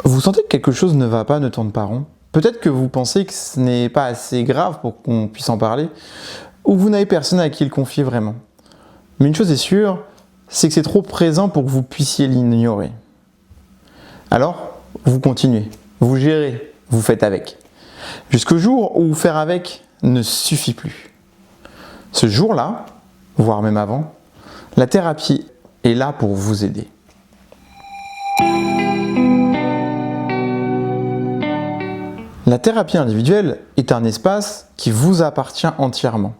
Vous sentez que quelque chose ne va pas, ne tourne pas rond? Peut-être que vous pensez que ce n'est pas assez grave pour qu'on puisse en parler, ou vous n'avez personne à qui le confier vraiment. Mais une chose est sûre, c'est que c'est trop présent pour que vous puissiez l'ignorer. Alors, vous continuez, vous gérez, vous faites avec. Jusqu'au jour où faire avec ne suffit plus. Ce jour-là, voire même avant, la thérapie est là pour vous aider. La thérapie individuelle est un espace qui vous appartient entièrement.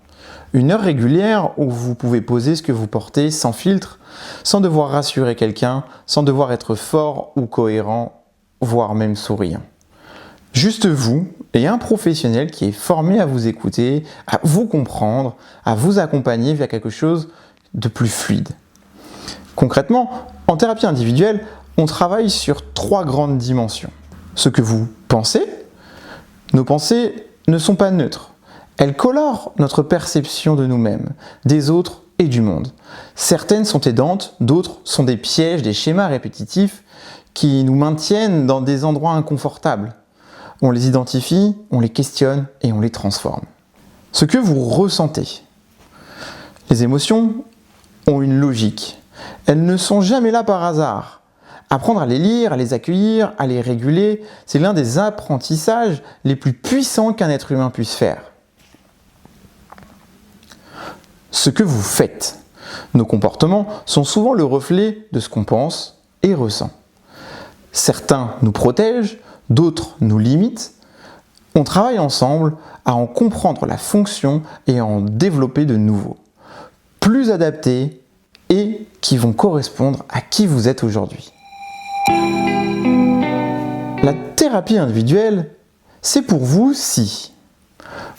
Une heure régulière où vous pouvez poser ce que vous portez sans filtre, sans devoir rassurer quelqu'un, sans devoir être fort ou cohérent, voire même souriant. Juste vous et un professionnel qui est formé à vous écouter, à vous comprendre, à vous accompagner vers quelque chose de plus fluide. Concrètement, en thérapie individuelle, on travaille sur 3 grandes dimensions. Ce que vous pensez. Nos pensées ne sont pas neutres. Elles colorent notre perception de nous-mêmes, des autres et du monde. Certaines sont aidantes, d'autres sont des pièges, des schémas répétitifs qui nous maintiennent dans des endroits inconfortables. On les identifie, on les questionne et on les transforme. Ce que vous ressentez. Les émotions ont une logique. Elles ne sont jamais là par hasard. Apprendre à les lire, à les accueillir, à les réguler, c'est l'un des apprentissages les plus puissants qu'un être humain puisse faire. Ce que vous faites. Nos comportements sont souvent le reflet de ce qu'on pense et ressent. Certains nous protègent, d'autres nous limitent. On travaille ensemble à en comprendre la fonction et à en développer de nouveaux, plus adaptés et qui vont correspondre à qui vous êtes aujourd'hui. La thérapie individuelle, c'est pour vous si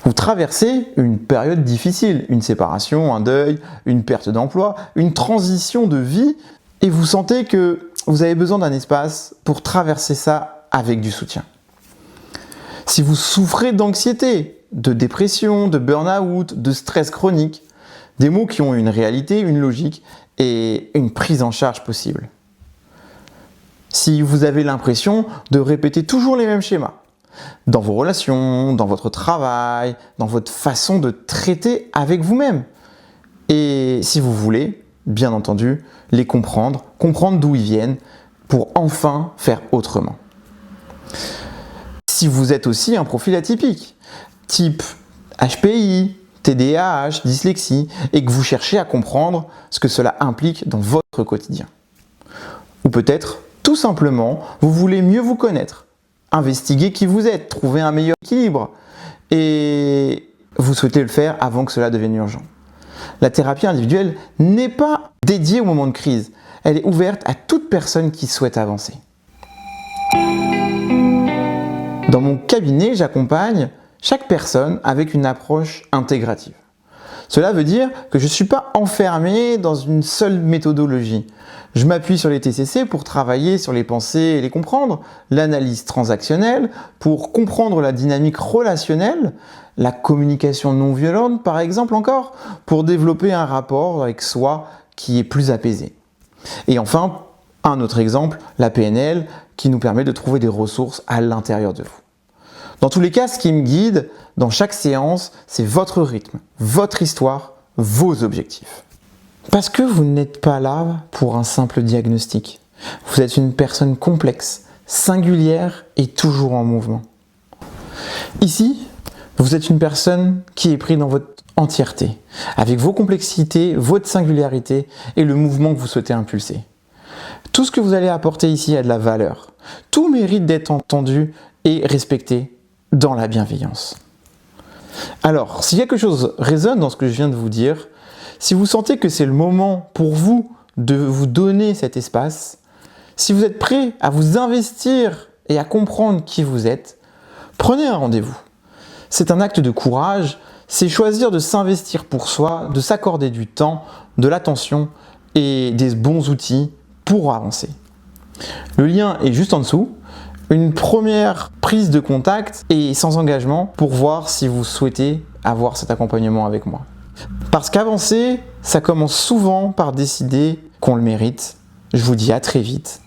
vous traversez une période difficile, une séparation, un deuil, une perte d'emploi, une transition de vie, et vous sentez que vous avez besoin d'un espace pour traverser ça avec du soutien. Si vous souffrez d'anxiété, de dépression, de burn-out, de stress chronique, des mots qui ont une réalité, une logique et une prise en charge possible. Si vous avez l'impression de répéter toujours les mêmes schémas, dans vos relations, dans votre travail, dans votre façon de traiter avec vous-même. Et si vous voulez, bien entendu, les comprendre d'où ils viennent, pour enfin faire autrement. Si vous êtes aussi un profil atypique, type HPI, TDAH, dyslexie, et que vous cherchez à comprendre ce que cela implique dans votre quotidien. Ou peut-être, tout simplement, vous voulez mieux vous connaître, investiguer qui vous êtes, trouver un meilleur équilibre, et vous souhaitez le faire avant que cela devienne urgent. La thérapie individuelle n'est pas dédiée au moment de crise, elle est ouverte à toute personne qui souhaite avancer. Dans mon cabinet, j'accompagne chaque personne avec une approche intégrative. Cela veut dire que je ne suis pas enfermé dans une seule méthodologie. Je m'appuie sur les TCC pour travailler sur les pensées et les comprendre, l'analyse transactionnelle pour comprendre la dynamique relationnelle, la communication non violente par exemple encore, pour développer un rapport avec soi qui est plus apaisé. Et enfin, un autre exemple, la PNL qui nous permet de trouver des ressources à l'intérieur de vous. Dans tous les cas, ce qui me guide dans chaque séance, c'est votre rythme, votre histoire, vos objectifs. Parce que vous n'êtes pas là pour un simple diagnostic. Vous êtes une personne complexe, singulière et toujours en mouvement. Ici, vous êtes une personne qui est prise dans votre entièreté, avec vos complexités, votre singularité et le mouvement que vous souhaitez impulser. Tout ce que vous allez apporter ici a de la valeur. Tout mérite d'être entendu et respecté dans la bienveillance. Alors, si quelque chose résonne dans ce que je viens de vous dire, si vous sentez que c'est le moment pour vous de vous donner cet espace, si vous êtes prêt à vous investir et à comprendre qui vous êtes, prenez un rendez-vous. C'est un acte de courage, c'est choisir de s'investir pour soi, de s'accorder du temps, de l'attention et des bons outils pour avancer. Le lien est juste en dessous. Une première prise de contact et sans engagement pour voir si vous souhaitez avoir cet accompagnement avec moi. Parce qu'avancer, ça commence souvent par décider qu'on le mérite. Je vous dis à très vite.